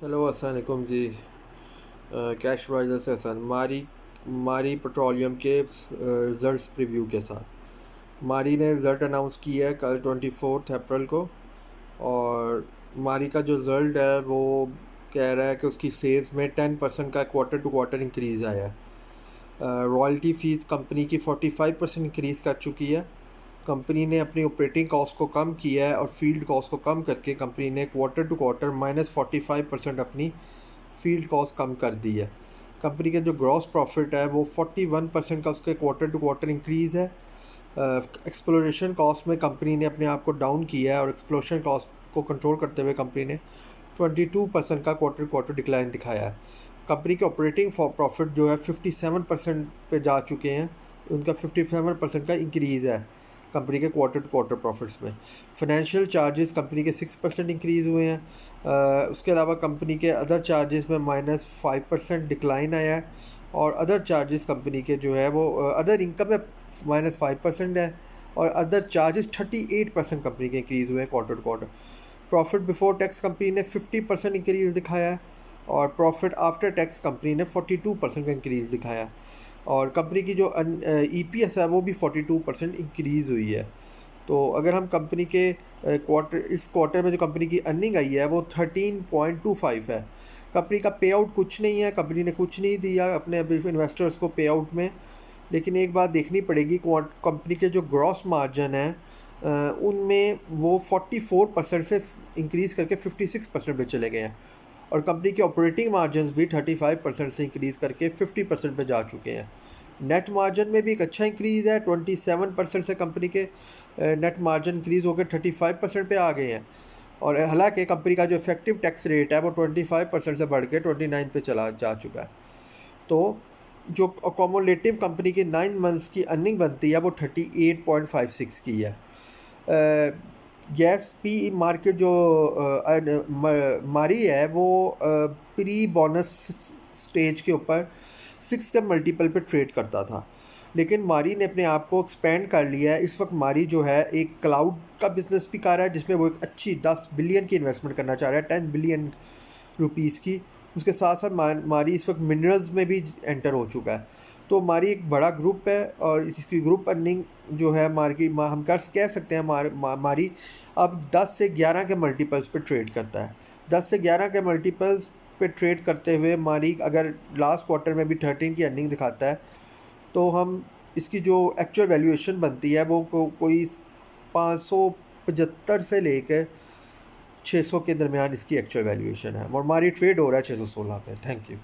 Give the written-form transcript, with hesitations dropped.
Hello अस्सलाम वालेकुम जी। Cash visor से हसन मारी मारी पेट्रोलियम के रिज़ल्ट्स प्रीव्यू के साथ मारी ने रिज़ल्ट अनाउंस किया है कल 24 अप्रैल को। और मारी का जो रिज़ल्ट है वो कह रहा है कि उसकी सेल्स में 10% का क्वार्टर टू क्वार्टर इंक्रीज़ आया है। रॉयल्टी फ़ीस कंपनी की 45% इंक्रीज़ कर चुकी है। कंपनी ने अपनी ऑपरेटिंग कॉस्ट को कम किया है और फील्ड कॉस्ट को कम करके कंपनी ने क्वार्टर टू क्वार्टर -45% अपनी फील्ड कॉस्ट कम कर दी है। कंपनी के जो ग्रॉस प्रॉफिट है वो 41% का उसके क्वार्टर टू क्वार्टर इंक्रीज़ है। एक्सप्लोरेशन कॉस्ट में कंपनी ने अपने आप को डाउन किया है और एक्सप्लोरेशन कॉस्ट को कंट्रोल करते हुए कंपनी ने 22% का क्वार्टर क्वार्टर डिक्लाइन दिखाया है। कंपनी के ऑपरेटिंग प्रॉफिट जो है 57% पे जा चुके हैं। उनका 57% का इंक्रीज़ है कंपनी के क्वार्टर टू क्वार्टर प्रॉफिट्स में। फाइनेंशियल चार्जेस कंपनी के 6% इंक्रीज़ हुए हैं। उसके अलावा कंपनी के अदर चार्जेस में -5% डिक्लाइन आया है। और अदर चार्जेस कंपनी के जो है वो अदर इनकम में -5% है। और अदर चार्जेस 38% कंपनी के इंक्रीज़ हुए हैं quarter to quarter. Profit before tax company ने 50% इंक्रीज़ दिखाया है। और प्रॉफिट आफ्टर टैक्स कंपनी ने 42% का इंक्रीज़ दिखाया है। और कंपनी की जो ईपीएस है वो भी 42% इंक्रीज़ हुई है। तो अगर हम कंपनी के इस क्वार्टर में जो कंपनी की अर्निंग आई है वो 13.25 है। कंपनी का पे आउट कुछ नहीं है, कंपनी ने कुछ नहीं दिया अपने अभी इन्वेस्टर्स को पे आउट में। लेकिन एक बात देखनी पड़ेगी, कंपनी के जो ग्रॉस मार्जिन है उनमें वो 44% से इंक्रीज़ करके 56% पे चले गए हैं। और कंपनी के ऑपरेटिंग मार्जिन भी 35% से इंक्रीज़ करके 50% पे जा चुके हैं। नेट मार्जिन में भी एक अच्छा इंक्रीज़ है, 27% से कंपनी के नेट मार्जिन इंक्रीज़ होकर 35% पे आ गए हैं। और हालांकि कंपनी का जो इफेक्टिव टैक्स रेट है वो 25% से बढ़ के 29 पे चला जा चुका है। तो जो अकोमोलेटिव कंपनी की 9 मंथ्स की अर्निंग बनती है वो 38.56 की है। गैस पी मार्केट जो मारी है वो प्री बोनस स्टेज के ऊपर 6 के मल्टीपल पे ट्रेड करता था। लेकिन मारी ने अपने आप को एक्सपेंड कर लिया है। इस वक्त मारी जो है एक क्लाउड का बिजनेस भी कर रहा है जिसमें वो एक अच्छी 10 बिलियन की इन्वेस्टमेंट करना चाह रहा है, 10 बिलियन रुपीज़ की। उसके साथ साथ मारी इस वक्त मिनरल्स में भी एंटर हो चुका है। तो मारी एक बड़ा ग्रुप है और इसकी ग्रुप अर्निंग जो है हम कह सकते हैं मारी अब 10 से 11 के मल्टीपल्स पे ट्रेड करता है। 10 से 11 के मल्टीपल्स पे ट्रेड करते हुए मारी अगर लास्ट क्वार्टर में भी 13 की अर्निंग दिखाता है तो हम इसकी जो एक्चुअल वैल्यूएशन बनती है वो कोई 575 से लेकर 600 के दरमियान इसकी एक्चुअल वैल्यूएशन है। और हमारी ट्रेड हो रहा है 616 पे। Thank you.